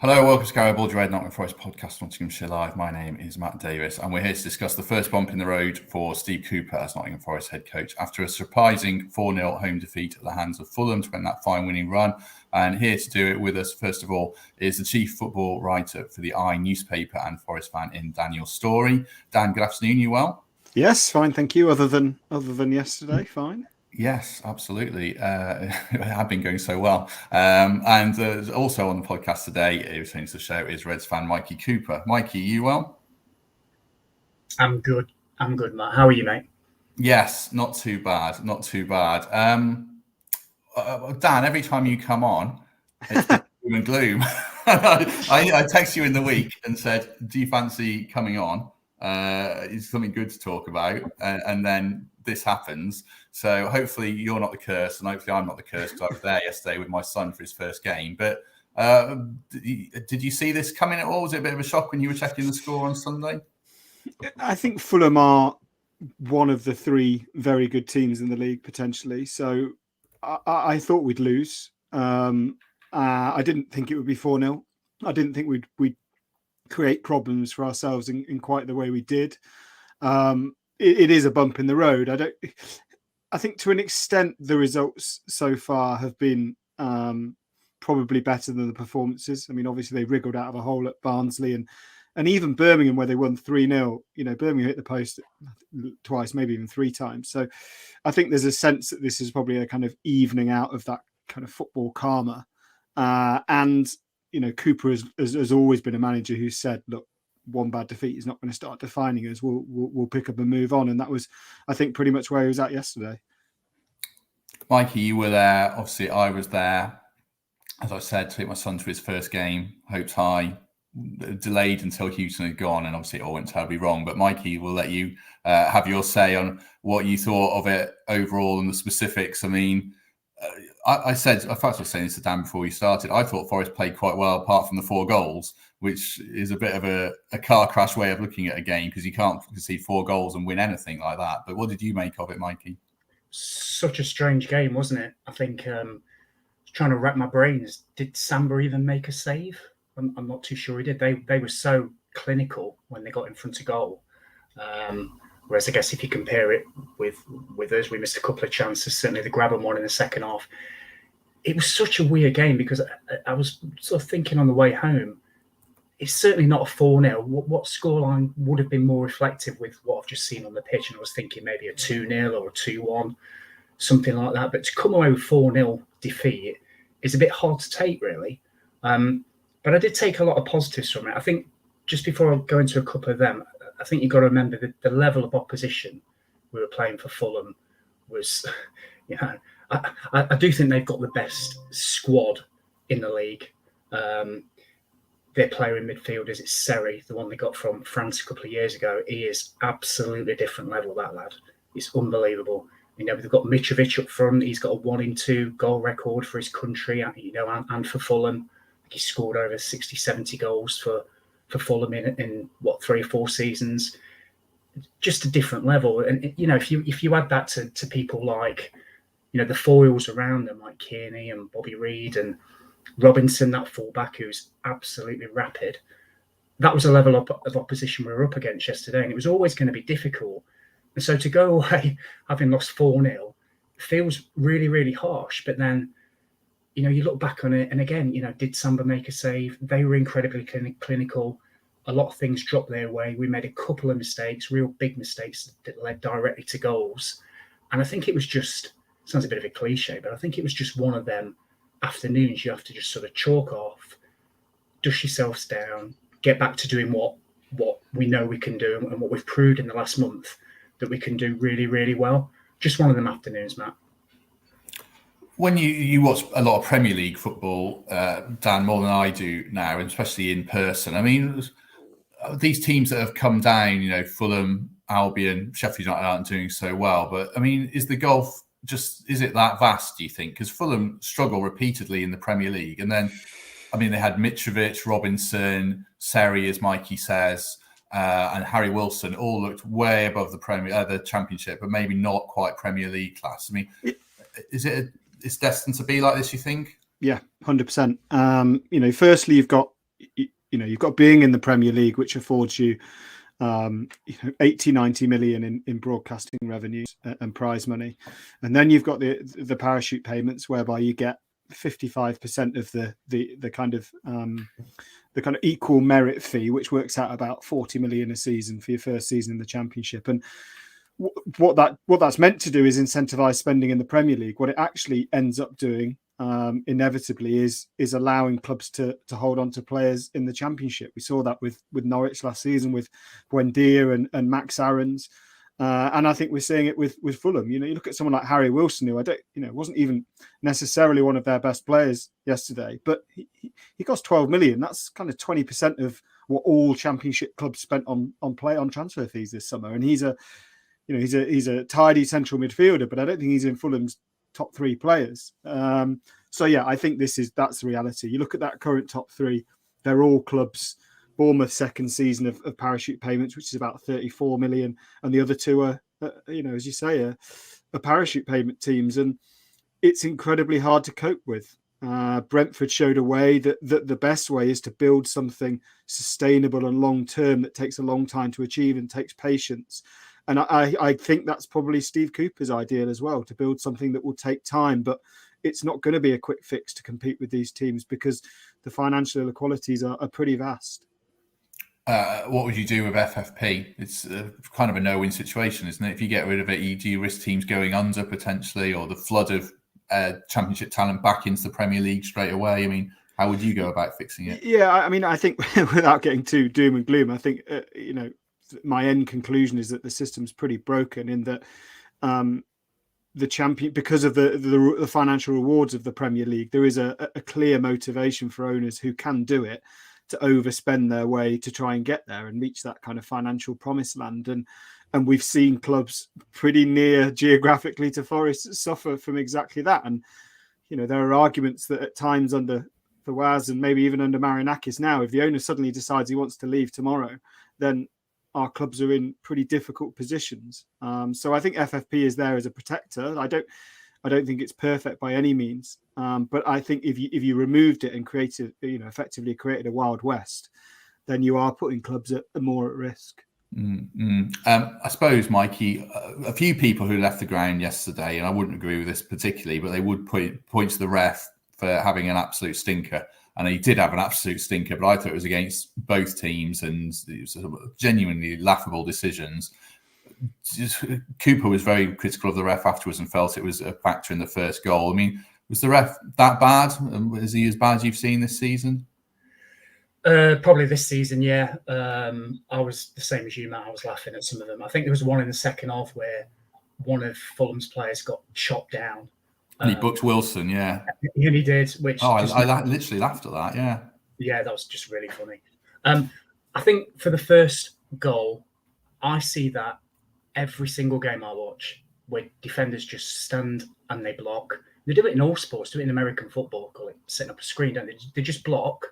Hello, welcome to Garibaldi Nottingham Forest podcast, Nottinghamshire Live. My name is Matt Davies, and we're here to discuss the first bump in the road for Steve Cooper as Nottingham Forest head coach after a surprising 4-0 home defeat at the hands of Fulham to end that fine winning run. And here to do it with us, first of all, is the chief football writer for the Eye newspaper and Forest fan in Daniel Storey. Dan, good afternoon. You well? Yes, fine, thank you. Other than yesterday, fine. Yes, absolutely. It had been going so well. And also on the podcast today, returning to the show, is Reds fan Mikey Cooper. Mikey, you well? I'm good, Matt. How are you, mate? Yes, not too bad. Dan, every time you come on, it's doom and gloom. I text you in the week and said, do you fancy coming on? It's something good to talk about. And then this happens. So hopefully you're not the curse, and hopefully I'm not the curse, because I was there yesterday with my son for his first game. But did you see this coming at all? Was it a bit of a shock when you were checking the score on Sunday? I think Fulham are one of the three very good teams in the league, potentially. So I thought we'd lose. I didn't think it would be 4-0. I didn't think we'd create problems for ourselves in quite the way we did. It is a bump in the road. I think to an extent the results so far have been probably better than the performances. I mean, obviously they wriggled out of a hole at Barnsley and even Birmingham, where they won 3-0. You know, Birmingham hit the post twice, maybe even three times. So I think there's a sense that this is probably a kind of evening out of that kind of football karma. And you know, Cooper has always been a manager who said, look, one bad defeat is not going to start defining us. We'll pick up and move on. And that was, I think, pretty much where he was at yesterday. Mikey, you were there. Obviously, I was there. As I said, to take my son to his first game, hopes high, delayed until Houghton had gone, and obviously it all went terribly wrong. But Mikey, we'll let you have your say on what you thought of it overall and the specifics. I mean, I was saying this to Dan before we started. I thought Forest played quite well, apart from the 4 goals, which is a bit of a car crash way of looking at a game, because you can't concede 4 goals and win anything like that. But what did you make of it, Mikey? Such a strange game, wasn't it? I think trying to wrap my brains. Did Samba even make a save? I'm not too sure he did. They were so clinical when they got in front of goal. Whereas I guess if you compare it with us, we missed a couple of chances. Certainly the Grabban one in the second half. It was such a weird game, because I was sort of thinking on the way home, it's certainly not a 4-0. What scoreline would have been more reflective with what I've just seen on the pitch? And I was thinking maybe a 2-0 or a 2-1, something like that. But to come away with 4-0 defeat is a bit hard to take, really. But I did take a lot of positives from it. I think just before I go into a couple of them, I think you've got to remember that the level of opposition we were playing for Fulham was, you know, I do think they've got the best squad in the league. Their player in midfield is Seri, the one they got from France a couple of years ago. He is absolutely different level, that lad. It's unbelievable. You know, they've got Mitrovic up front. He's got a 1-in-2 goal record for his country, you know, and for Fulham. He scored over 60, 70 goals for Fulham in 3 or 4 seasons. Just a different level. And, you know, if you add that to people like, you know, the foils around them, like Kearney and Bobby Reid and Robinson, that fullback who's absolutely rapid, that was a level of opposition we were up against yesterday. And it was always going to be difficult. And so to go away having lost 4-0 feels really, really harsh. But then, you know, you look back on it, and again, you know, did Samba make a save? They were incredibly clinical. A lot of things dropped their way. We made a couple of mistakes, real big mistakes that led directly to goals. And I think it was just, sounds a bit of a cliche, but I think it was just one of them afternoons you have to just sort of chalk off, dust yourselves down, get back to doing what we know we can do and what we've proved in the last month that we can do really, really well. Just one of them afternoons, Matt. When you watch a lot of Premier League football, Dan, more than I do now, and especially in person, I mean, these teams that have come down, you know, Fulham, Albion, Sheffield United aren't doing so well. But, I mean, is the gulf is it that vast, do you think? Because Fulham struggle repeatedly in the Premier League. And then, I mean, they had Mitrovic, Robinson, Seri, as Mikey says, and Harry Wilson all looked way above the Championship, but maybe not quite Premier League class. I mean, it's destined to be like this, you think? Yeah, 100%. You know, firstly, you've got you've got being in the Premier League, which affords you 80, 90 million in broadcasting revenues and prize money. And then you've got the parachute payments, whereby you get 55% of the kind of equal merit fee, which works out about 40 million a season for your first season in the Championship. And what that's meant to do is incentivize spending in the Premier League. What it actually ends up doing inevitably is allowing clubs to hold on to players in the Championship. We saw that with Norwich last season with Buendia and Max Aarons, and I think we're seeing it with Fulham. You look at someone like Harry Wilson, who wasn't even necessarily one of their best players yesterday, but he cost 12 million. That's kind of 20% of what all Championship clubs spent on transfer fees this summer, and he's a tidy central midfielder, but I don't think he's in Fulham's top three players. So yeah, I think that's the reality. You look at that current top three, they're all clubs. Bournemouth second season of parachute payments, which is about 34 million, and the other two are, as you say, are parachute payment teams, and it's incredibly hard to cope with. Brentford showed a way that the best way is to build something sustainable and long term that takes a long time to achieve and takes patience. And I think that's probably Steve Cooper's ideal as well, to build something that will take time, but it's not going to be a quick fix to compete with these teams because the financial inequalities are pretty vast. What would you do with FFP? It's kind of a no-win situation, isn't it? If you get rid of it, do you risk teams going under potentially, or the flood of Championship talent back into the Premier League straight away? I mean, how would you go about fixing it? Yeah, I mean, I think without getting too doom and gloom, I think, my end conclusion is that the system's pretty broken in that the champion, because of the financial rewards of the Premier League, there is a clear motivation for owners who can do it to overspend their way to try and get there and reach that kind of financial promised land. And we've seen clubs pretty near geographically to Forest suffer from exactly that. And, there are arguments that at times under Fawaz and maybe even under Marinakis now, if the owner suddenly decides he wants to leave tomorrow, then our clubs are in pretty difficult positions. So I think FFP is there as a protector. I don't think it's perfect by any means, but I think if you removed it and effectively created a Wild West, then you are putting clubs more at risk. I suppose, Mikey, a few people who left the ground yesterday, and I wouldn't agree with this particularly, but they would point to the ref for having an absolute stinker. And he did have an absolute stinker, but I thought it was against both teams and it was genuinely laughable decisions. Cooper was very critical of the ref afterwards and felt it was a factor in the first goal. I mean, was the ref that bad? Is he as bad as you've seen this season? Probably this season, yeah. I was the same as you, Matt. I was laughing at some of them. I think there was one in the second half where one of Fulham's players got chopped down. And he booked Wilson, yeah. He did, which... I literally laughed at that, yeah. Yeah, that was just really funny. I think for the first goal, I see that every single game I watch where defenders just stand and they block. They do it in all sports, do it in American football, call it setting up a screen, don't they? They just block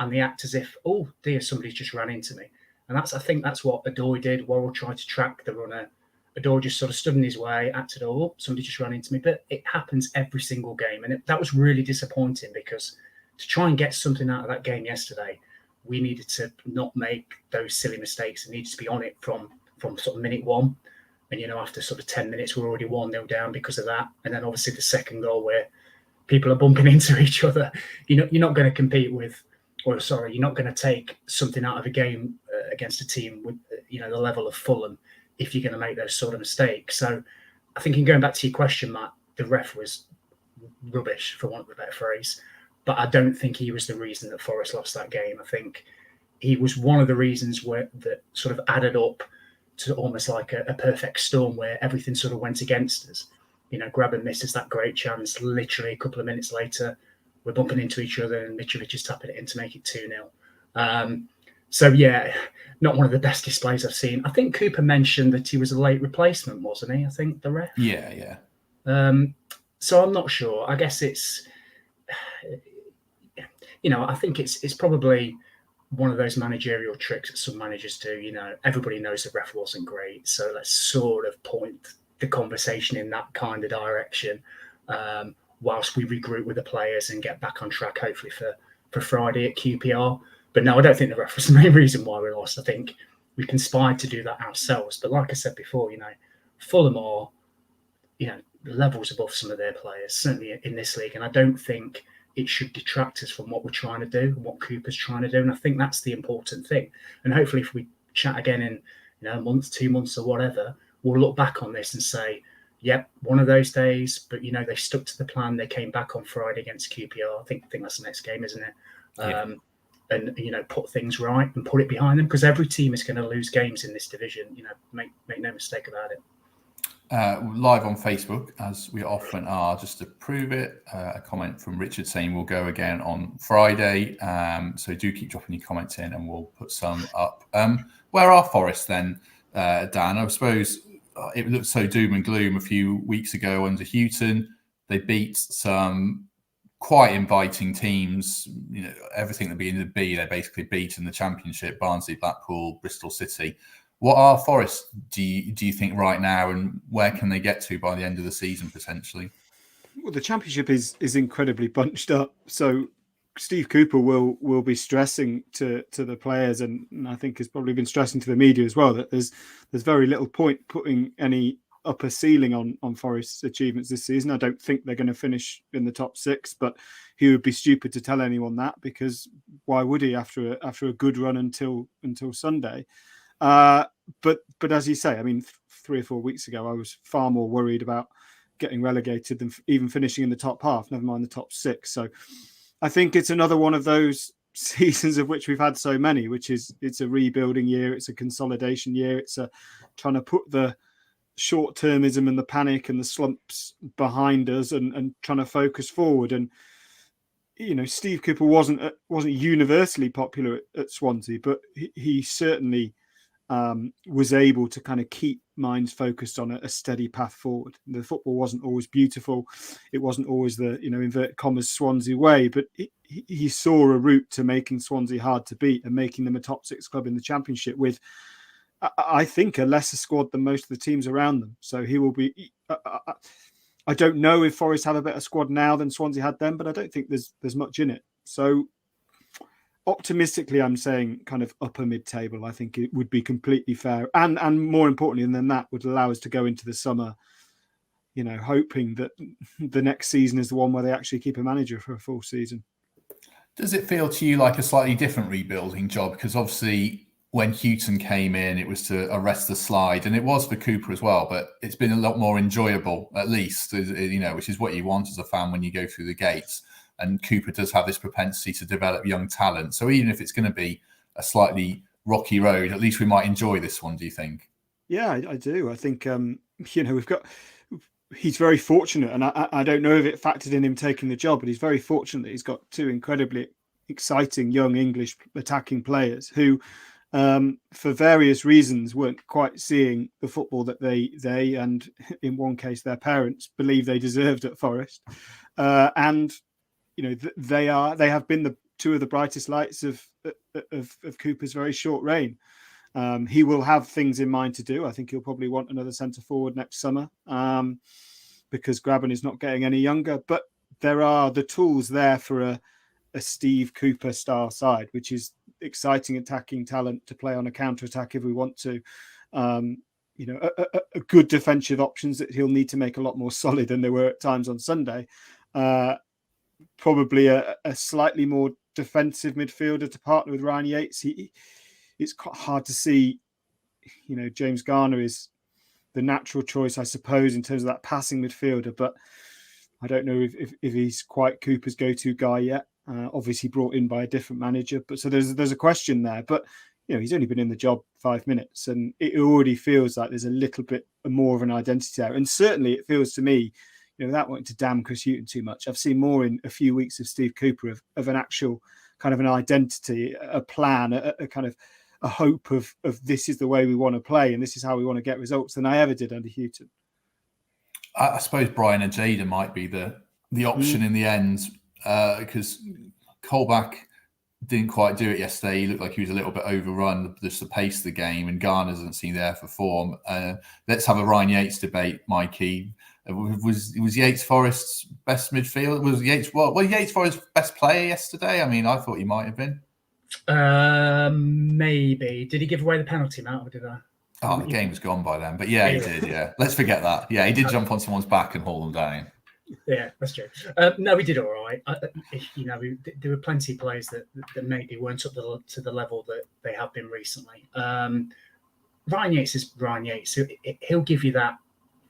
and they act as if, oh dear, somebody's just ran into me. And I think that's what Adoi did. Worrell tried to track the runner. Adoi just sort of stood in his way, acted, oh, somebody just ran into me. But it happens every single game. And that was really disappointing because to try and get something out of that game yesterday, we needed to not make those silly mistakes and needed to be on it from sort of minute one. And, after sort of 10 minutes, we're already 1-0 down because of that. And then obviously the second goal where people are bumping into each other, you're not going to compete with, you're not going to take something out of a game against a team with, the level of Fulham if you're going to make those sort of mistakes. So I think in going back to your question, Matt, the ref was rubbish, for want of a better phrase. But I don't think he was the reason that Forest lost that game. I think he was one of the reasons that sort of added up to almost like a perfect storm where everything sort of went against us. Grabban misses that great chance. Literally a couple of minutes later, we're bumping into each other and Mitrovic is tapping it in to make it 2-0. So, yeah, not one of the best displays I've seen. I think Cooper mentioned that he was a late replacement, wasn't he? I think the ref. Yeah. So I'm not sure. I guess it's, I think it's probably one of those managerial tricks that some managers do. Everybody knows the ref wasn't great, so let's sort of point the conversation in that kind of direction whilst we regroup with the players and get back on track, hopefully for Friday at QPR. But no, I don't think the ref was the main reason why we lost. I think we conspired to do that ourselves. But like I said before, Fulham are, levels above some of their players, certainly in this league. And I don't think it should detract us from what we're trying to do and what Cooper's trying to do. And I think that's the important thing. And hopefully if we chat again in a month, 2 months or whatever, we'll look back on this and say, yep, one of those days, but they stuck to the plan. They came back on Friday against QPR. I think that's the next game, isn't it? Yeah. And put things right and put it behind them, because every team is going to lose games in this division. Make no mistake about it. Live on Facebook, as we often are, just to prove it. A comment from Richard saying we'll go again on Friday. So do keep dropping your comments in, and we'll put some up. Where are Forest then, Dan? I suppose it looked so doom and gloom a few weeks ago under Houghton. They beat some quite inviting teams. Everything that beginning to B, they basically beat in the Championship: Barnsley, Blackpool, Bristol City. What are Forest, do you think, right now, and where can they get to by the end of the season potentially? Well, the Championship is incredibly bunched up. So Steve Cooper will be stressing to the players, and I think has probably been stressing to the media as well, that there's very little point putting any upper ceiling on Forest's achievements this season. I don't think they're going to finish in the top 6, but he would be stupid to tell anyone that, because why would he after a good run until Sunday? But as you say, I mean, 3 or 4 weeks ago, I was far more worried about getting relegated than even finishing in the top half, never mind the top 6. So I think it's another one of those seasons of which we've had so many, which is it's a rebuilding year, it's a consolidation year, it's a trying to put the short-termism and the panic and the slumps behind us and trying to focus forward. And Steve Cooper wasn't universally popular at Swansea, but he certainly was able to kind of keep minds focused on a steady path forward. The football wasn't always beautiful. It wasn't always the, inverted commas, Swansea way, but he saw a route to making Swansea hard to beat and making them a top 6 club in the Championship with, I think, a lesser squad than most of the teams around them. So he will be... I don't know if Forest have a better squad now than Swansea had then, but I don't think there's much in it. So optimistically, I'm saying kind of upper mid-table. I think it would be completely fair. And more importantly than that, would allow us to go into the summer, hoping that the next season is the one where they actually keep a manager for a full season. Does it feel to you like a slightly different rebuilding job? Because obviously when Houghton came in, it was to arrest the slide, and it was for Cooper as well, but it's been a lot more enjoyable, at least, which is what you want as a fan when you go through the gates. And Cooper does have this propensity to develop young talent. So even if it's going to be a slightly rocky road, at least we might enjoy this one, do you think? Yeah, I do. I think, he's very fortunate, and I don't know if it factored in him taking the job, but he's very fortunate. He's got 2 incredibly exciting young English attacking players who, for various reasons, weren't quite seeing the football that they and in one case their parents believe they deserved at Forest. And they have been the 2 of the brightest lights of Cooper's very short reign. He will have things in mind to do. I think he'll probably want another centre forward next summer, because Graben is not getting any younger. But there are the tools there for a Steve Cooper style side, which is exciting attacking talent to play on a counter attack if we want to. A good defensive options that he'll need to make a lot more solid than they were at times on Sunday. Probably a slightly more defensive midfielder to partner with Ryan Yates. It's quite hard to see, James Garner is the natural choice, I suppose, in terms of that passing midfielder, but I don't know if he's quite Cooper's go-to guy yet. Obviously brought in by a different manager, but so there's a question there. But he's only been in the job 5 minutes, and it already feels like there's a little bit more of an identity there. And certainly it feels to me, without wanting to damn Chris Hughton too much, I've seen more in a few weeks of Steve Cooper of an actual kind of an identity, a plan, a kind of a hope of this is the way we want to play and this is how we want to get results than I ever did under Hughton. I suppose Brian and Jada might be the option in the end, because Colback didn't quite do it yesterday. He looked like he was a little bit overrun, just the pace of the game, and Garner doesn't seem there for form. Let's have a Ryan Yates debate, Mikey. Was Yates Forest's best midfielder? Was Yates Forest's best player yesterday? I mean, I thought he might have been. Maybe. Did he give away the penalty, Matt, or did I? Oh, the game was gone by then. But yeah, he did, yeah. Let's forget that. Yeah, he did jump on someone's back and haul them down. Yeah, that's true. No, we did all right. There were plenty of players that maybe weren't up to the level that they have been recently. Ryan Yates is Ryan Yates. He'll give you that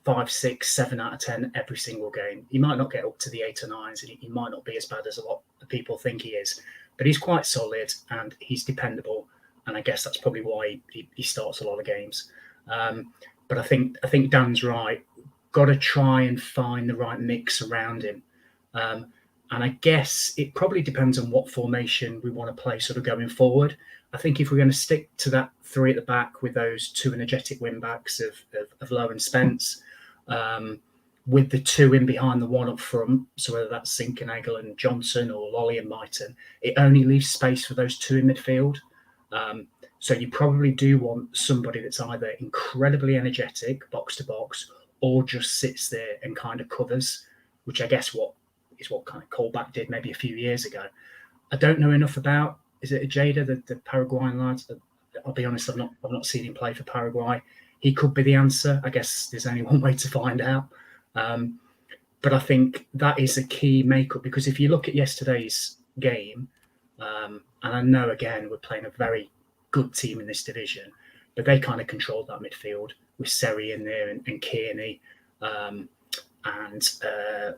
5, 6, 7 out of 10 every single game. He might not get up to the 8 or 9s, and he might not be as bad as a lot of people think he is, but he's quite solid and he's dependable. And I guess that's probably why he starts a lot of games. But I think Dan's right. Got to try and find the right mix around him. And I guess it probably depends on what formation we want to play sort of going forward. I think if we're going to stick to that 3 at the back with those 2 energetic wing backs of Lowe and Spence, with the 2 in behind the 1 up front, so whether that's Zinkernagel and Johnson or Lolly and Myton, it only leaves space for those 2 in midfield. So you probably do want somebody that's either incredibly energetic, box to box, or just sits there and kind of covers, which I guess what kind of Colback did maybe a few years ago. I don't know enough about. Is it Ajeda, the Paraguayan lad? I'll be honest, I've not seen him play for Paraguay. He could be the answer. I guess there's only one way to find out. But I think that is a key makeup, because if you look at yesterday's game, and I know again we're playing a very good team in this division, but they kind of controlled that midfield with Seri in there and Kearney and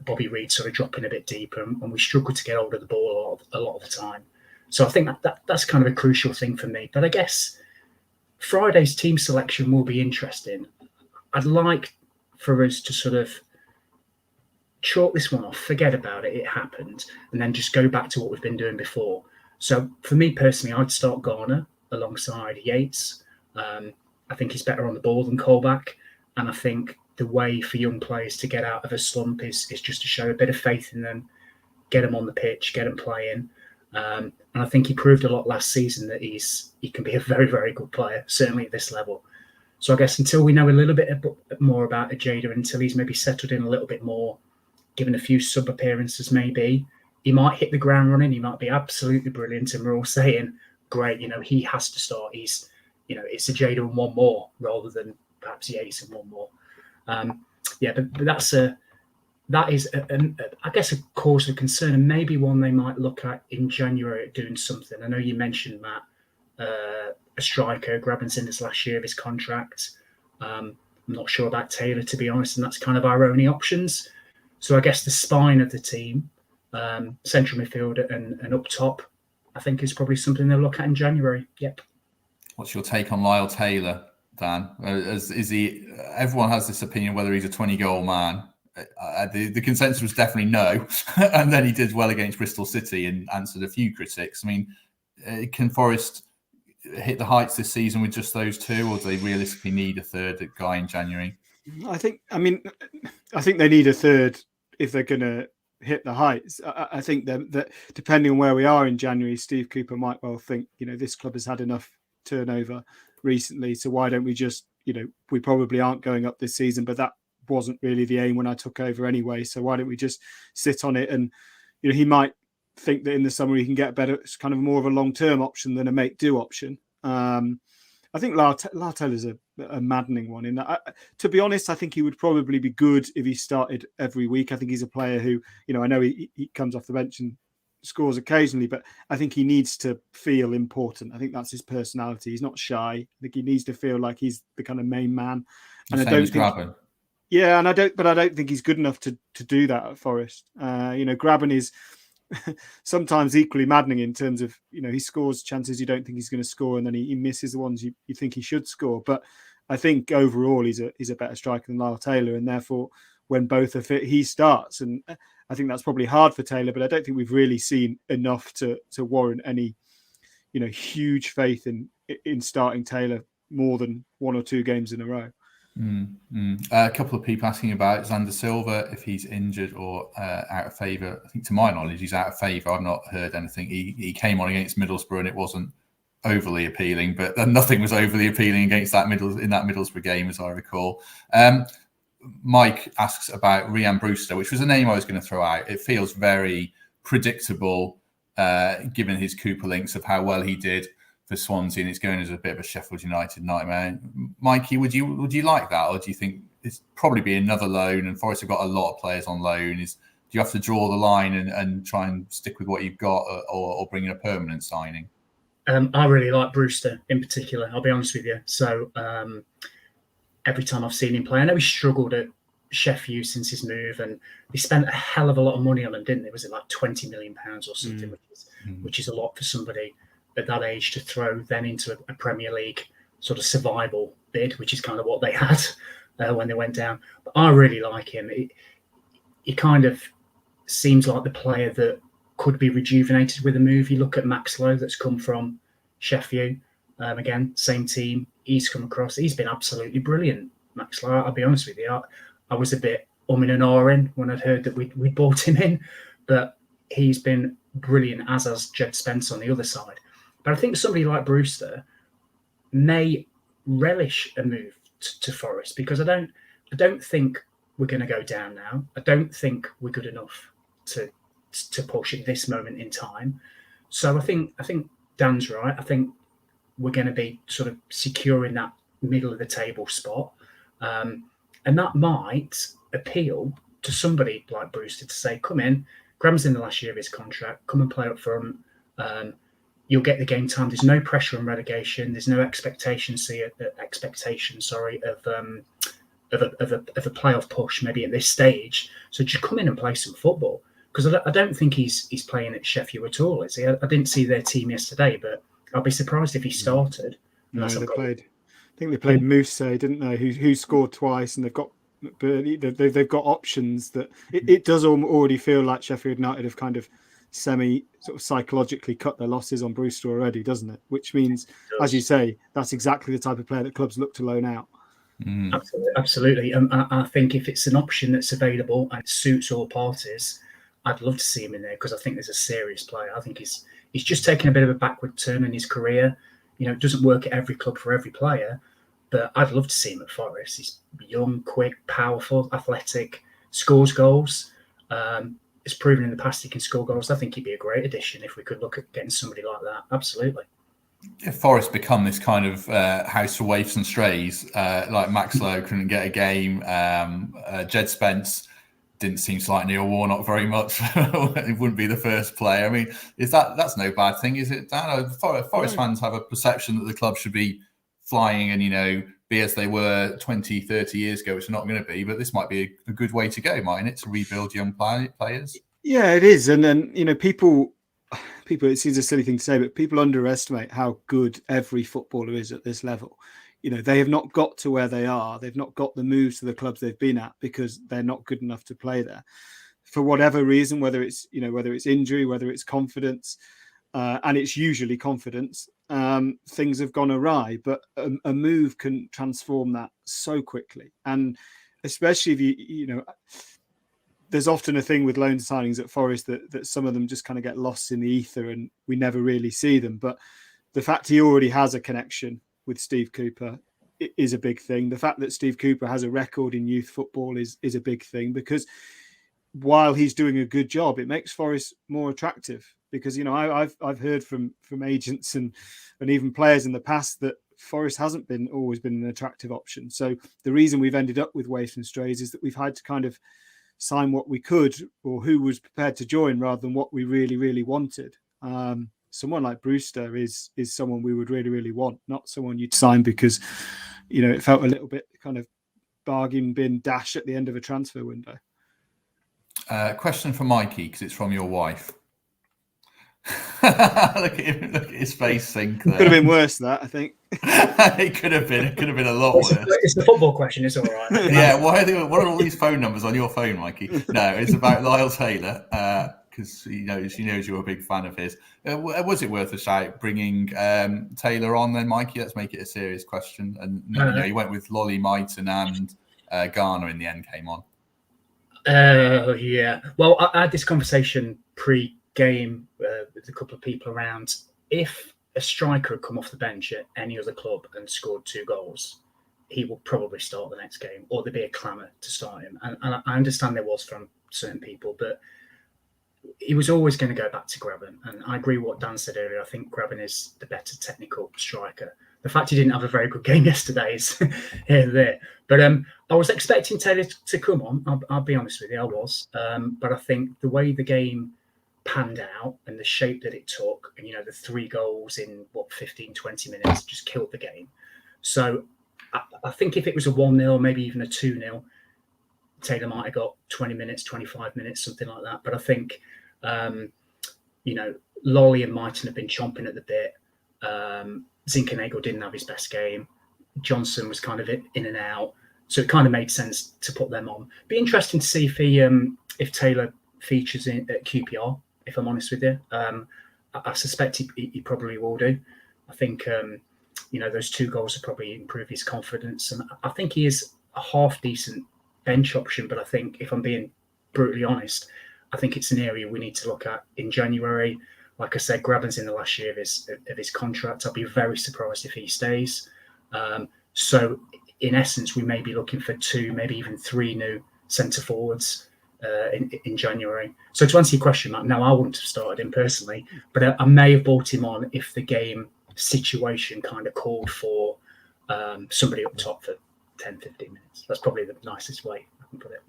Bobby Reid sort of dropping a bit deeper, and we struggled to get hold of the ball a lot of the time. So I think that's kind of a crucial thing for me. But I guess Friday's team selection will be interesting. I'd like for us to sort of chalk this one off, forget about it, it happened, and then just go back to what we've been doing before. So for me personally, I'd start Garner alongside Yates. I think he's better on the ball than Colback, and I think the way for young players to get out of a slump is just to show a bit of faith in them, get them on the pitch, get them playing. And I think he proved a lot last season that he can be a very, very good player, certainly at this level. So I guess until we know a little bit more about Ajeda, until he's maybe settled in a little bit more, given a few sub appearances maybe, he might hit the ground running. He might be absolutely brilliant, and we're all saying, great, he has to start. It's Ajeda and one more rather than perhaps Yates and one more. But that is, I guess, a cause of concern, and maybe one they might look at in January at doing something. I know you mentioned, Matt, a striker grabbing in this last year of his contract. I'm not sure about Taylor, to be honest, and that's kind of our only options. So I guess the spine of the team, central midfielder and up top, I think is probably something they'll look at in January. Yep. What's your take on Lyle Taylor, Dan? Is he? Everyone has this opinion whether he's a 20-goal man. The consensus was definitely no, and then he did well against Bristol City and answered a few critics. I mean, can Forest hit the heights this season with just those 2, or do they realistically need a third guy in January? I think they need a third if they're going to hit the heights. I think that depending on where we are in January, Steve Cooper might well think, this club has had enough turnover recently, so why don't we just, we probably aren't going up this season, but that wasn't really the aim when I took over anyway, so why don't we just sit on it? And he might think that in the summer he can get better, it's kind of more of a long-term option than a make-do option. I think Lyle Taylor's a maddening one in that. To be honest, I think he would probably be good if he started every week. I think he's a player who, I know he comes off the bench and scores occasionally, but I think he needs to feel important. I think that's his personality. He's not shy. I think he needs to feel like he's the kind of main man. And I don't think, yeah, and I don't think he's good enough to do that at Forest. Graben is sometimes equally maddening in terms of, he scores chances you don't think he's going to score, and then he misses the ones you think he should score. But I think overall he's a better striker than Lyle Taylor, and therefore when both are fit, he starts. And I think that's probably hard for Taylor, but I don't think we've really seen enough to warrant any, huge faith in starting Taylor more than 1 or 2 games in a row. A couple of people asking about Xander Silva, if he's injured or out of favour. I think to my knowledge, he's out of favour. I've not heard anything. He came on against Middlesbrough and it wasn't overly appealing, but nothing was overly appealing against that Middlesbrough game, as I recall. Mike asks about Rhian Brewster, which was a name I was going to throw out. It feels very predictable given his Cooper links of how well he did for Swansea, and it's going as a bit of a Sheffield United nightmare. Mikey, would you like that, or do you think it's probably be another loan? And Forest have got a lot of players on loan. Do you have to draw the line and try and stick with what you've got, or bring in a permanent signing? I really like Brewster in particular. I'll be honest with you. So every time I've seen him play, I know he struggled at Sheffield since his move, and they spent a hell of a lot of money on him, didn't they? Was it like £20 million or something, which is a lot for somebody at that age to throw then into a Premier League sort of survival bid, which is kind of what they had when they went down. But I really like him. He kind of seems like the player that could be rejuvenated with a move. You look at Max Lowe, that's come from Sheffield. Again, same team. He's come across. He's been absolutely brilliant, Max Lowe. I'll be honest with you. I was a bit umming and ahhing when I'd heard that we bought him in, but he's been brilliant, as has Jed Spence on the other side. But I think somebody like Brewster may relish a move to Forest, because I don't think we're going to go down now. I don't think we're good enough to push at this moment in time. So I think Dan's right. I think we're going to be sort of secure in that middle of the table spot. And that might appeal to somebody like Brewster to say, come in, Graham's in the last year of his contract, come and play up front. You'll get the game time. There's no pressure on relegation. There's no expectation of a playoff push maybe at this stage. So just come in and play some football. Because I don't think he's playing at Sheffield at all, is he? I didn't see their team yesterday, but I'd be surprised if he started. No, they played. I think they played Moose, didn't they? Who scored twice, and they've got options that it does already feel like Sheffield United have kind of sort of psychologically cut their losses on Brewster already, doesn't it? Which means, as you say, that's exactly the type of player that clubs look to loan out. Absolutely. I think if it's an option that's available and it suits all parties, I'd love to see him in there, because I think there's a serious player. I think he's just taken a bit of a backward turn in his career. It doesn't work at every club for every player, but I'd love to see him at Forest. He's young, quick, powerful, athletic, scores goals. It's proven in the past he can score goals. I think he'd be a great addition if we could look at getting somebody like that. Absolutely. If Forest become this kind of house for waifs and strays, like Max Lowe couldn't get a game, Jed Spence didn't seem to like Neil Warnock very much. It wouldn't be the first player. I mean, that's no bad thing, is it, Dan? Forest fans have a perception that the club should be flying and, be as they were 20, 30 years ago, which are not going to be. But this might be a good way to go, mightn't it, to rebuild young players? Yeah, it is. And then, people, it seems a silly thing to say, but people underestimate how good every footballer is at this level. They have not got to where they are. They've not got the moves to the clubs they've been at because they're not good enough to play there for whatever reason, whether it's injury, whether it's confidence, and it's usually confidence. Things have gone awry, but a move can transform that so quickly. And especially if there's often a thing with loan signings at Forest that some of them just kind of get lost in the ether and we never really see them. But the fact he already has a connection with Steve Cooper is a big thing. The fact that Steve Cooper has a record in youth football is a big thing, because while he's doing a good job, it makes Forest more attractive. Because I've heard from agents and even players in the past that Forest hasn't always been an attractive option. So the reason we've ended up with waifs and strays is that we've had to kind of sign what we could, or who was prepared to join, rather than what we really, really wanted. Someone like Brewster is someone we would really, really want, not someone you'd sign because, it felt a little bit kind of bargain bin dash at the end of a transfer window. Question for Mikey, because it's from your wife. Look at his face sink there. Could have been worse, that, I think. It could have been a lot worse. It's the football question, it's all right. Yeah, what are all these phone numbers on your phone, Mikey? No, it's about Lyle Taylor, because she knows you're a big fan of his. Was it worth a shout bringing Taylor on then, Mikey? Let's make it a serious question. And he went with Lolly Mighton and Garner in the end came on. Yeah. Well, I had this conversation pre-game with a couple of people around. If a striker had come off the bench at any other club and scored 2 goals, he will probably start the next game, or there'd be a clamour to start him. And I understand there was from certain people, but he was always going to go back to Graben. And I agree with what Dan said earlier. I think Graben is the better technical striker. The fact he didn't have a very good game yesterday is here and there. But I was expecting Taylor to come on. I'll be honest with you, I was. But I think the way the game panned out and the shape that it took, and, the 3 goals in, 15, 20 minutes just killed the game. So I think if it was a 1-0, maybe even a 2-0, Taylor might have got 20 minutes, 25 minutes, something like that. But I think, Lolly and Mighton have been chomping at the bit. Zinchenko didn't have his best game. Johnson was kind of in and out. So it kind of made sense to put them on. Be interesting to see if Taylor features at QPR, if I'm honest with you. I suspect he probably will do. I think, those 2 goals have probably improved his confidence. And I think he is a half-decent bench option. But I think, if I'm being brutally honest, I think it's an area we need to look at in January. Like I said, Graben's in the last year of his contract. I'll be very surprised if he stays. So, in essence, we may be looking for 2, maybe even 3 new centre forwards in January. So, to answer your question, Matt, no, I wouldn't have started him personally, but I may have brought him on if the game situation kind of called for somebody up top for 10, 15 minutes. That's probably the nicest way I can put it.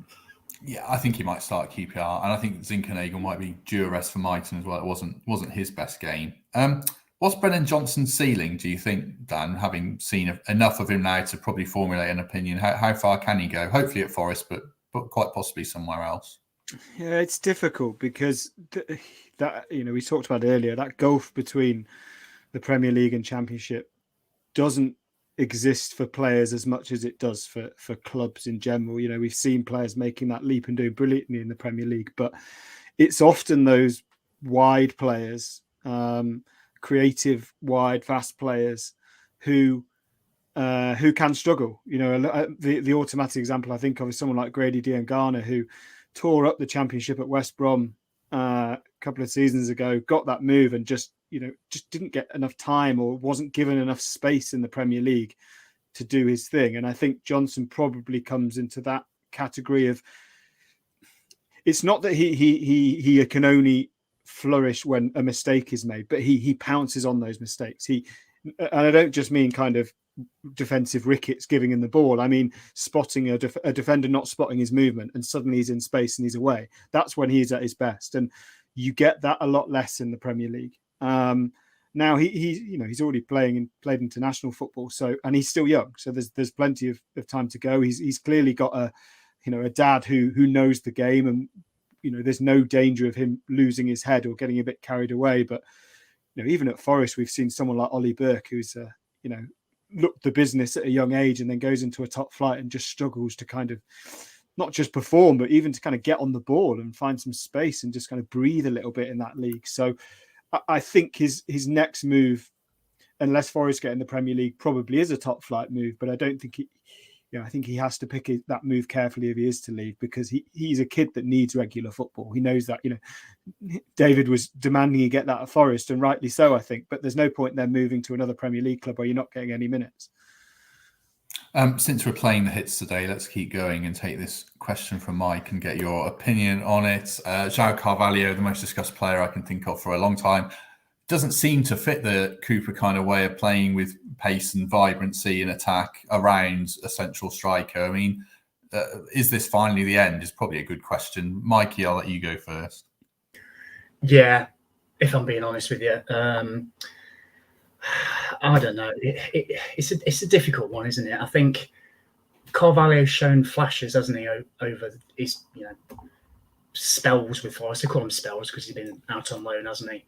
Yeah, I think he might start at QPR, and I think Zinchenko might be due a rest for Mighton as well. It wasn't his best game. What's Brennan Johnson's ceiling, do you think, Dan, having seen enough of him now to probably formulate an opinion? How far can he go? Hopefully at Forest, but quite possibly somewhere else. Yeah, it's difficult because that we talked about earlier, that gulf between the Premier League and Championship doesn't exist for players as much as it does for clubs in general. We've seen players making that leap and doing brilliantly in the Premier League, but it's often those wide players, creative, wide, fast players who can struggle. The automatic example I think of is someone like Grady Diangana, who tore up the Championship at West Brom a couple of seasons ago, got that move and just didn't get enough time or wasn't given enough space in the Premier League to do his thing. And I think Johnson probably comes into that category of, it's not that he can only flourish when a mistake is made, but he pounces on those mistakes. And I don't just mean kind of defensive rickets giving him the ball. I mean spotting a defender not spotting his movement and suddenly he's in space and he's away. That's when he's at his best, and you get that a lot less in the Premier League. Now he's already played international football, and he's still young, so there's plenty of time to go. He's clearly got a dad who knows the game, and there's no danger of him losing his head or getting a bit carried away. But even at Forest, we've seen someone like Ollie Burke, who's looked the business at a young age and then goes into a top flight and just struggles to kind of not just perform, but even to kind of get on the ball and find some space and just kind of breathe a little bit in that league. So I think his next move, unless Forest get in the Premier League, probably is a top flight move. But I don't think I think he has to pick that move carefully if he is to leave, because he's a kid that needs regular football. He knows that. David was demanding he get that at Forest, and rightly so, I think. But there's no point in them moving to another Premier League club where you're not getting any minutes. Since we're playing the hits today, let's keep going and take this question from Mike and get your opinion on it. Xiao Carvalho, the most discussed player I can think of for a long time, doesn't seem to fit the Cooper kind of way of playing with pace and vibrancy and attack around a central striker. I mean, is this finally the end? Is probably a good question. Mikey, I'll let you go first. Yeah, if I'm being honest with you. I don't know. It's a difficult one, isn't it? I think Carvalho's shown flashes, hasn't he, over his spells with Forest. I call them spells because he's been out on loan, hasn't he?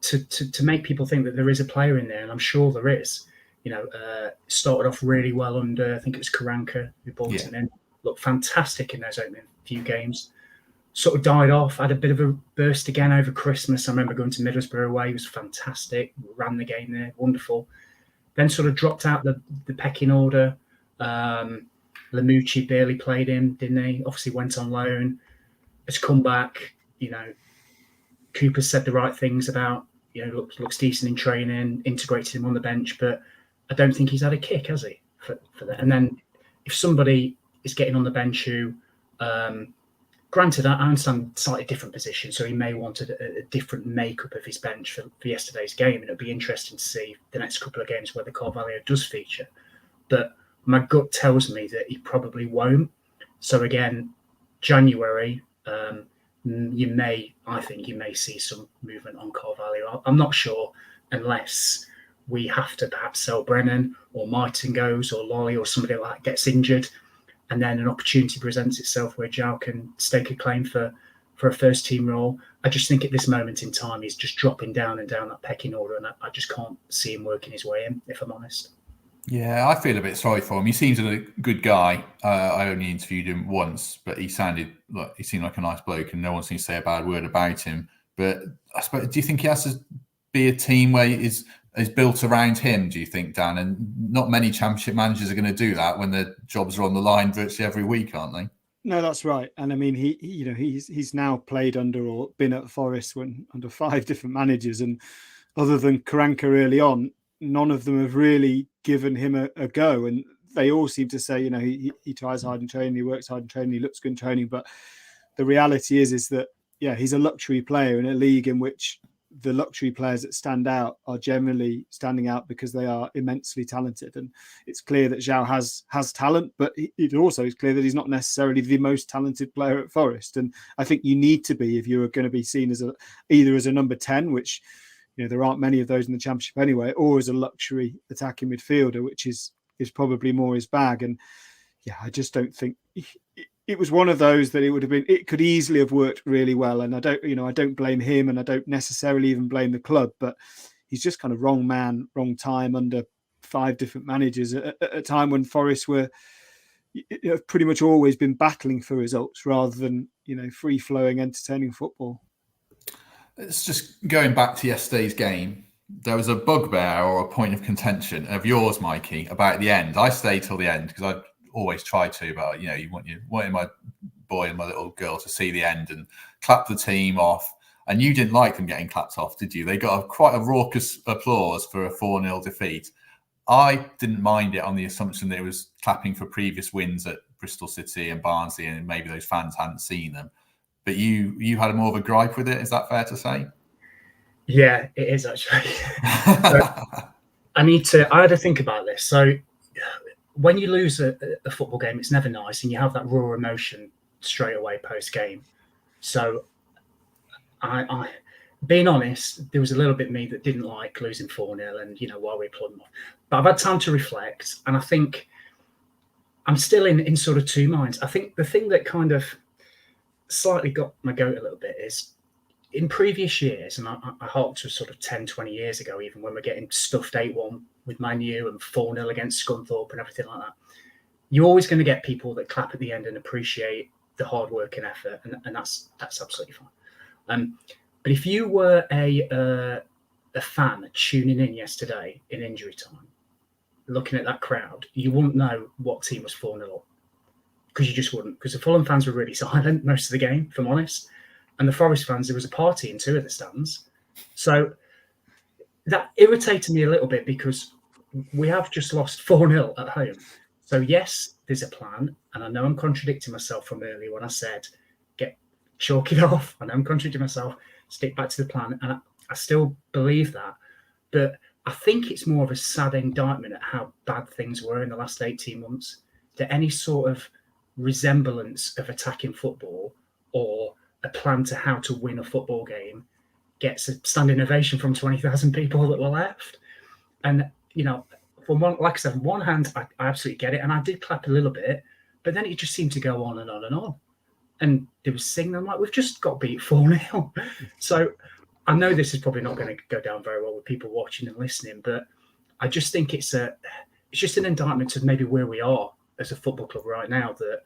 To make people think that there is a player in there, and I'm sure there is. Started off really well under, I think it was Karanka who brought him in. Looked fantastic in those opening few games. Sort of died off, had a bit of a burst again over Christmas. I remember going to Middlesbrough away. He was fantastic, ran the game there, wonderful. Then sort of dropped out the pecking order. Lamucci barely played him, didn't he? Obviously went on loan. Has come back. Cooper said the right things about, looks decent in training, integrated him on the bench, but I don't think he's had a kick, has he, for that? And then if somebody is getting on the bench who granted, I understand slightly different position, so he may want a different makeup of his bench for yesterday's game, and it'll be interesting to see the next couple of games whether Carvalho does feature. But my gut tells me that he probably won't. So again, January, I think you may see some movement on Carvalho. I'm not sure unless we have to perhaps sell Brennan, or Martin goes, or Lolly, or somebody like that gets injured, and then an opportunity presents itself where Xiao can stake a claim for a first team role. I just think at this moment in time, he's just dropping down and down that pecking order, and I just can't see him working his way in, if I'm honest. Yeah, I feel a bit sorry for him. He seems a good guy. I only interviewed him once, but he seemed like a nice bloke, and no one seems to say a bad word about him. But I suppose, do you think he has to be a team where is built around him, do you think, Dan? And not many Championship managers are going to do that when their jobs are on the line virtually every week, aren't they? No, that's right. And I mean, he's now played under or been at Forest under 5 different managers, and other than Karanka early on, none of them have really given him a go. And they all seem to say, he tries hard in training, he works hard in training, he looks good in training. But the reality is that, he's a luxury player in a league in which the luxury players that stand out are generally standing out because they are immensely talented. And it's clear that Xiao has talent, but it also is clear that he's not necessarily the most talented player at Forest. And I think you need to be, if you're going to be seen as either as a number 10, which there aren't many of those in the Championship anyway, or as a luxury attacking midfielder, which is probably more his bag. And I just don't think it was one of those that it could easily have worked really well. And I don't blame him, and I don't necessarily even blame the club, but he's just kind of wrong man, wrong time under 5 different managers at a time when Forest were pretty much always been battling for results rather than, free flowing, entertaining football. It's just going back to yesterday's game. There was a bugbear or a point of contention of yours, Mikey, about the end. I stayed till the end because I always try to, but you wanted my boy and my little girl to see the end and clap the team off. And you didn't like them getting clapped off, did you? They got quite a raucous applause for a 4-0 defeat. I didn't mind it on the assumption that it was clapping for previous wins at Bristol City and Barnsley, and maybe those fans hadn't seen them. But you had more of a gripe with it. Is that fair to say? Yeah, it is actually. I had to think about this. So when you lose a football game, it's never nice, and you have that raw emotion straight away post game. So I being honest, there was a little bit of me that didn't like losing 4-0 and, while we applaud them off. But I've had time to reflect, and I think I'm still in sort of 2 minds. I think the thing that kind of slightly got my goat a little bit is in previous years, and I hark to sort of 10, 20 years ago, even when we're getting stuffed 8-1 with Man U and 4-0 against Scunthorpe and everything like that, you're always going to get people that clap at the end and appreciate the hard work and effort, and that's absolutely fine. But if you were a fan tuning in yesterday in injury time, looking at that crowd, you wouldn't know what team was 4-0 up. Because you just wouldn't. Because the Fulham fans were really silent most of the game, if I'm honest. And the Forest fans, there was a party in 2 of the stands. So that irritated me a little bit because we have just lost 4-0 at home. So yes, there's a plan. And I know I'm contradicting myself from earlier when I said, chalk it off. I know I'm contradicting myself, stick back to the plan. And I still believe that. But I think it's more of a sad indictment at how bad things were in the last 18 months. That any sort of resemblance of attacking football or a plan to how to win a football game gets a standing ovation from 20,000 people that were left. And, from one, like I said, on one hand, I absolutely get it. And I did clap a little bit, but then it just seemed to go on and on and on. And there was singing, I'm like, we've just got beat 4-0. So I know this is probably not going to go down very well with people watching and listening, but I just think it's just an indictment of maybe where we are as a football club right now, that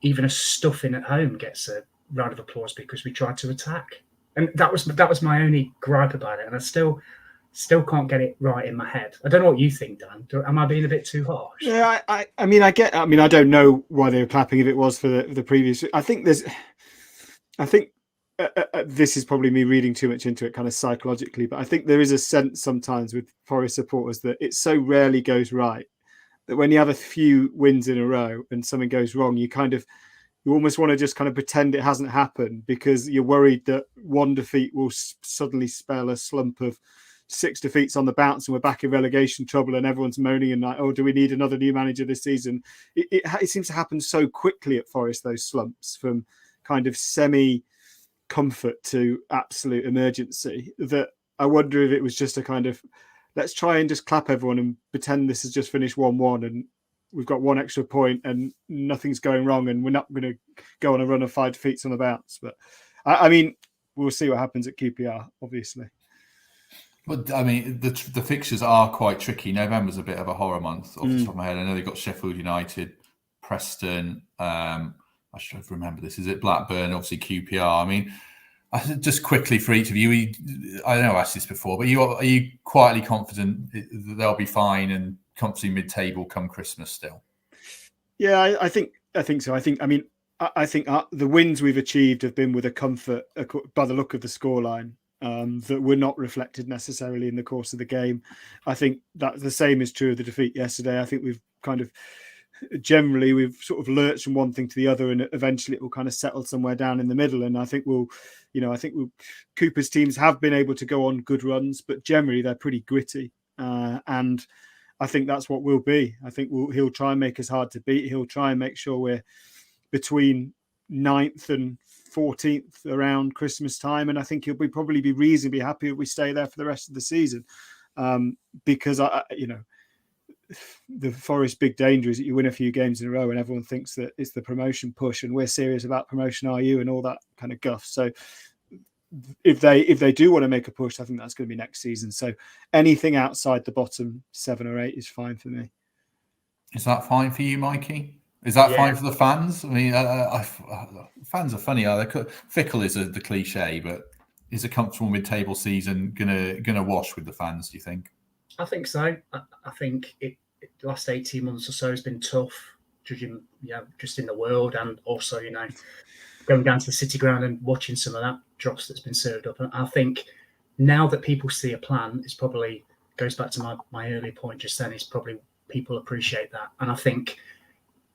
even a stuffing at home gets a round of applause because we tried to attack. And that was my only gripe about it. And I still can't get it right in my head. I don't know what you think, Dan. Am I being a bit too harsh? Yeah, I don't know why they were clapping if it was for the previous. I think this is probably me reading too much into it kind of psychologically, but I think there is a sense sometimes with Forest supporters that it so rarely goes right that when you have a few wins in a row and something goes wrong, you kind of you almost want to just kind of pretend it hasn't happened, because you're worried that one defeat will suddenly spell a slump of 6 defeats on the bounce and we're back in relegation trouble and everyone's moaning and like, oh, do we need another new manager this season? It seems to happen so quickly at Forest, those slumps, from kind of semi-comfort to absolute emergency, that I wonder if it was just a kind of, let's try and just clap everyone and pretend this has just finished 1-1 and we've got 1 extra point and nothing's going wrong and we're not going to go on a run of 5 defeats on the bounce. But I mean, we'll see what happens at QPR, obviously. But I mean, the fixtures are quite tricky. November's a bit of a horror month off the top of my head. I know they've got Sheffield United, Preston. I should remember this. Is it Blackburn? Obviously QPR. I mean, just quickly for each of you, I know I asked this before, but are you quietly confident that they'll be fine and comfortably mid-table come Christmas still? Yeah, I think so. I think the wins we've achieved have been with a comfort, by the look of the scoreline, that were not reflected necessarily in the course of the game. I think that the same is true of the defeat yesterday. I think we've kind of we've sort of lurched from one thing to the other, and eventually it will kind of settle somewhere down in the middle. And I think Cooper's teams have been able to go on good runs, but generally they're pretty gritty. And I think that's what we'll be. I think he'll try and make us hard to beat. He'll try and make sure we're between 9th and 14th around Christmas time. And I think he'll probably be reasonably happy if we stay there for the rest of the season. Because, the Forest big danger is that you win a few games in a row and everyone thinks that it's the promotion push and we're serious about promotion, are you? And all that kind of guff. So if they do want to make a push, I think that's going to be next season. So anything outside the bottom 7 or 8 is fine for me. Is that fine for you, Mikey? Is that fine for the fans? I mean, fans are funny. Fickle is the cliche, but is a comfortable mid-table season gonna wash with the fans, do you think? I think so. I think the last 18 months or so has been tough, judging, just in the world, and also, going down to the City Ground and watching some of that dross that's been served up. And I think now that people see a plan, it's probably goes back to my earlier point just then. It's probably people appreciate that, and I think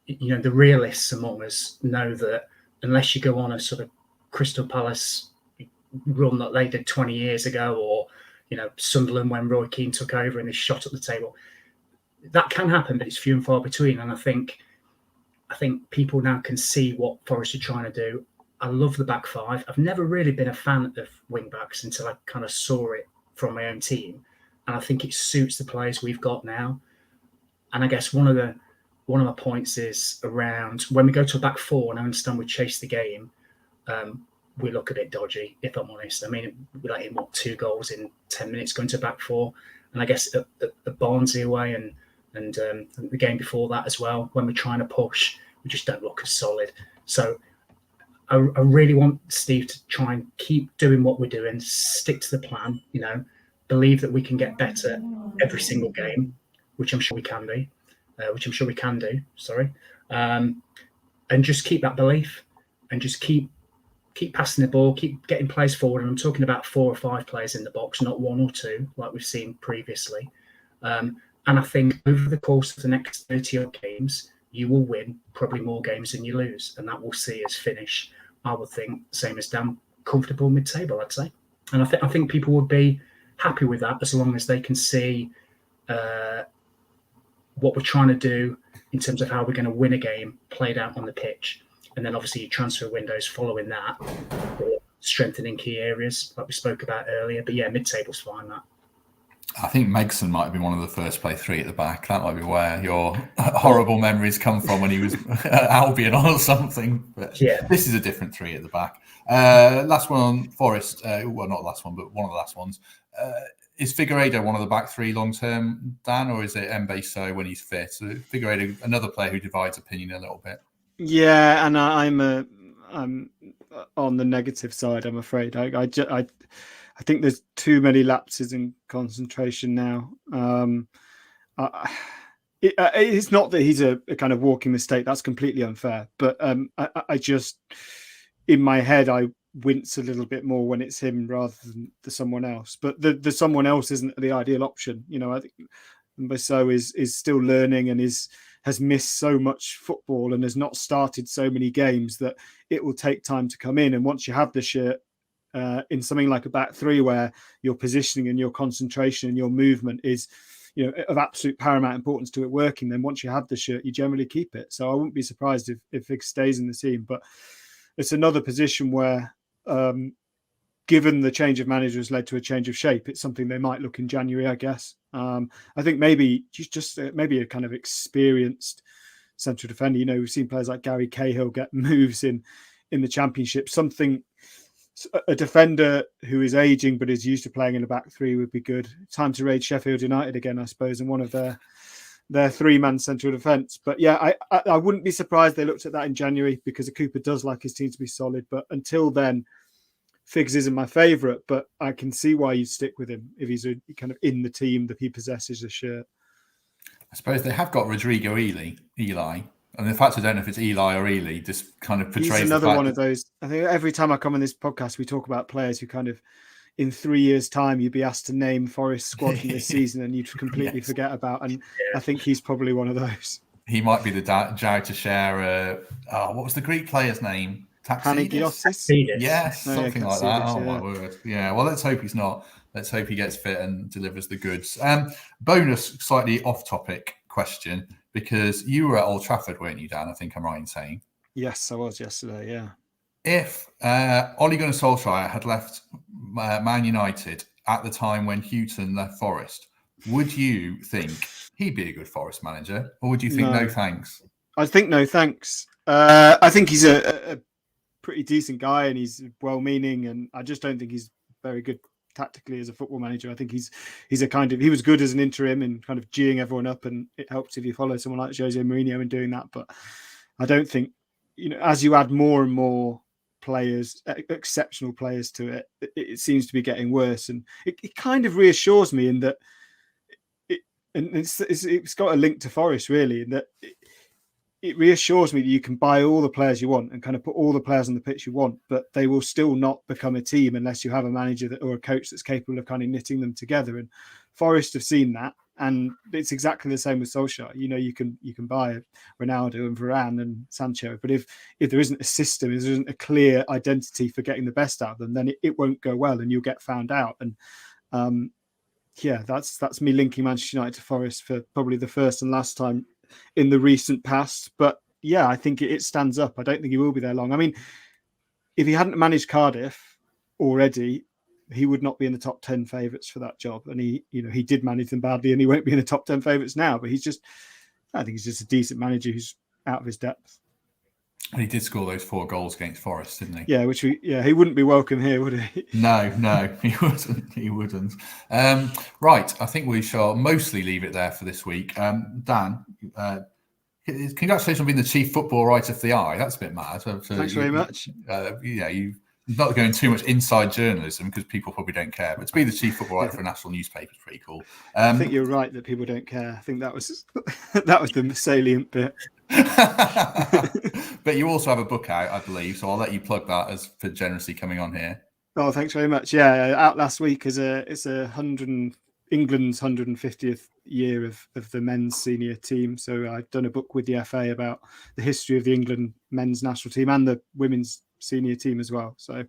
the realists among us know that unless you go on a sort of Crystal Palace run that they did 20 years ago, or Sunderland when Roy Keane took over and they shot at the table, that can happen, but it's few and far between. And I think people now can see what Forest are trying to do. I love the back 5. I've never really been a fan of wing backs until I kind of saw it from my own team, and I think it suits the players we've got now. And I guess one of my points is around when we go to a back 4, and I understand we chase the game, we look a bit dodgy, if I'm honest. I mean, we let in 2 goals in 10 minutes going to back 4, and I guess at Barnsley away and the game before that as well, when we're trying to push, we just don't look as solid. So I really want Steve to try and keep doing what we're doing, stick to the plan, believe that we can get better every single game, which I'm sure we can do. Sorry, and just keep that belief, and just keep passing the ball, keep getting players forward. And I'm talking about 4 or 5 players in the box, not 1 or 2 like we've seen previously. And I think over the course of the next 30 odd games, you will win probably more games than you lose, and that will see us finish, I would think, same as Dan, comfortable mid-table, I'd say. And I think people would be happy with that as long as they can see what we're trying to do in terms of how we're going to win a game played out on the pitch. And then obviously your transfer windows following that, or strengthening key areas like we spoke about earlier. But yeah, mid-table's fine, that. I think Megson might have been one of the first to play 3 at the back. That might be where your horrible memories come from, when he was Albion or something. But yeah, this is a different 3 at the back. Last one on Forest. Well, not last one, but one of the last ones. Is Figueiredo one of the back 3 long term, Dan, or is it Mbeso when he's fit? So Figueiredo, another player who divides opinion a little bit. Yeah, and I'm on the negative side, I'm afraid. I think there's too many lapses in concentration now. It's not that he's a kind of walking mistake. That's completely unfair. But I just, in my head, I wince a little bit more when it's him rather than someone else. But the someone else isn't the ideal option. I think Mbeso is still learning and is has missed so much football and has not started so many games that it will take time to come in. And once you have the shirt in something like a back three, where your positioning and your concentration and your movement is, of absolute paramount importance to it working, then once you have the shirt, you generally keep it. So I wouldn't be surprised if Viggs stays in the team. But it's another position where, given the change of manager has led to a change of shape, it's something they might look in January, I guess. I think maybe maybe a kind of experienced central defender. We've seen players like Gary Cahill get moves in the Championship. A defender who is aging but is used to playing in a back three would be good. Time to raid Sheffield United again, I suppose, and one of their three-man central defence. But yeah, I wouldn't be surprised they looked at that in January, because Cooper does like his team to be solid. But until then, Viggs isn't my favourite, but I can see why you'd stick with him if he's kind of in the team that he possesses the shirt. I suppose they have got Rodrigo Eli. And the fact I don't know if it's Eli or Ely just kind of portrays. He's another one of those. I think every time I come on this podcast, we talk about players who kind of, in 3 years' time, you'd be asked to name Forest squad from this season and you'd completely forget about. And I think he's probably one of those. He might be the Jared to share. What was the Greek player's name? Panagiotis? Yes, something like that. Oh, my word. Yeah, well, let's hope he's not. Let's hope he gets fit and delivers the goods. Bonus, slightly off-topic question, because you were at Old Trafford, weren't you, Dan? I think I'm right in saying. Yes, I was yesterday, yeah. If Ole Gunnar Solskjaer had left Man United at the time when Houghton left Forest, would you think he'd be a good Forest manager? Or would you think no thanks? I think no thanks. I think he's a pretty decent guy and he's well-meaning, and I just don't think he's very good tactically as a football manager. I think he's he was good as an interim and kind of geeing everyone up, and it helps if you follow someone like Jose Mourinho in doing that. But I don't think, as you add more and more players, exceptional players to it, it seems to be getting worse. And it kind of reassures me in that it's got a link to Forest, really, in that it reassures me that you can buy all the players you want and kind of put all the players on the pitch you want, but they will still not become a team unless you have a manager or a coach that's capable of kind of knitting them together. And Forest have seen that, and it's exactly the same with Solskjaer. You can buy Ronaldo and Varane and Sancho, but if there isn't a system, if there isn't a clear identity for getting the best out of them, then it won't go well, and you'll get found out. And that's me linking Manchester United to Forest for probably the first and last time in the recent past. But yeah, I think it stands up. I don't think he will be there long. I mean, if he hadn't managed Cardiff already, he would not be in the top 10 favourites for that job. And he did manage them badly, and he won't be in the top 10 favourites now. But I think he's just a decent manager who's out of his depth. And he did score those 4 goals against Forest, didn't he? Yeah, he wouldn't be welcome here, would he? No, he wouldn't. He wouldn't. Right, I think we shall mostly leave it there for this week. Dan, congratulations on being the chief football writer for the Eye. That's a bit mad. So thanks very much. You're not going too much inside journalism because people probably don't care. But to be the chief football writer for a national newspaper is pretty cool. I think you're right that people don't care. I think that was the salient bit. But you also have a book out, I believe, so I'll let you plug that as for generously coming on here. Oh, thanks very much. Yeah, out last week it's England's 150th year of the men's senior team. So I've done a book with the FA about the history of the England men's national team and the women's senior team as well. So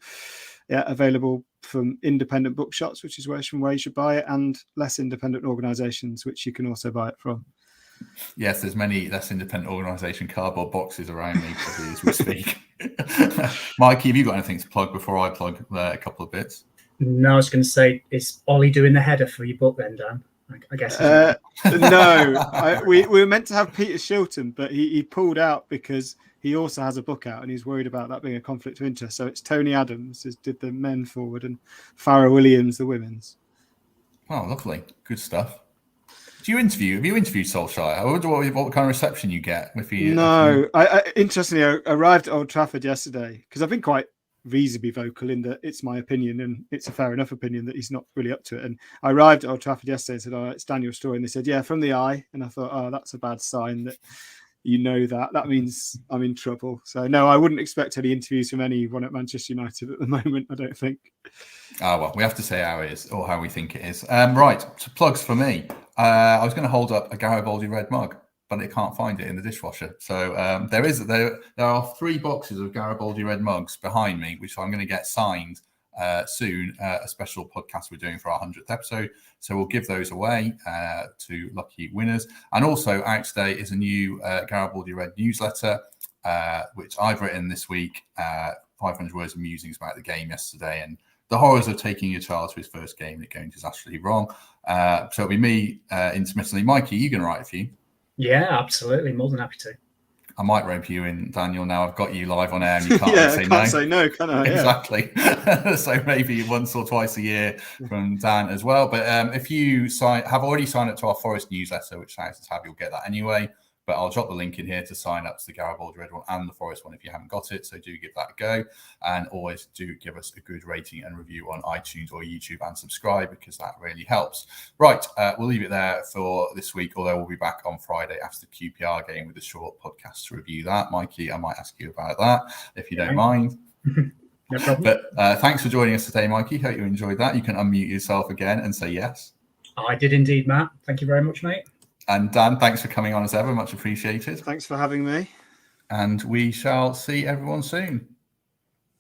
yeah, available from independent bookshops, which is where you should buy it, and less independent organisations, which you can also buy it from. Yes, there's many less independent organisation cardboard boxes around me probably as we speak. Mikey, have you got anything to plug before I plug a couple of bits? No, I was going to say, is Ollie doing the header for your book then, Dan? I guess. No, we were meant to have Peter Shilton, but he pulled out because he also has a book out and he's worried about that being a conflict of interest. So it's Tony Adams who did the men forward and Farrah Williams the women's. Oh, lovely. Good stuff. Have you interviewed Solskjaer? I wonder what kind of reception you get if you. No, I interestingly, I arrived at Old Trafford yesterday because I've been quite reasonably vocal in that it's my opinion and it's a fair enough opinion that he's not really up to it. And I arrived at Old Trafford yesterday and said, "Oh, it's Daniel Storey," and they said, "Yeah, from the Eye." And I thought, "Oh, that's a bad sign that that means I'm in trouble." So no, I wouldn't expect any interviews from anyone at Manchester United at the moment. I don't think. Oh well, we have to say how it is or how we think it is. Right, so plugs for me. I was going to hold up a Garibaldi red mug, but it can't find it in the dishwasher. So there are 3 boxes of Garibaldi red mugs behind me, which I'm going to get signed soon. A special podcast we're doing for our 100th episode. So we'll give those away to lucky winners. And also out today is a new Garibaldi Red newsletter, which I've written this week, 500 words of musings about the game yesterday and the horrors of taking your child to his first game and it going disastrously wrong. So it'll be me intermittently. Mikey, you going to write a few? Yeah, absolutely. More than happy to. I might rope you in, Daniel. Now I've got you live on air and you can't say no, can I? Exactly. So maybe once or twice a year from Dan as well. But if you have already signed up to our Forest newsletter, which sounds to have, you'll get that anyway. But I'll drop the link in here to sign up to the Garibaldi Red one and the Forest one if you haven't got it. So do give that a go. And always do give us a good rating and review on iTunes or YouTube and subscribe because that really helps. Right, we'll leave it there for this week, although we'll be back on Friday after the QPR game with a short podcast to review that. Mikey, I might ask you about that if you don't mind. No problem. But thanks for joining us today, Mikey. Hope you enjoyed that. You can unmute yourself again and say yes. I did indeed, Matt. Thank you very much, mate. And Dan, thanks for coming on as ever. Much appreciated. Thanks for having me. And we shall see everyone soon.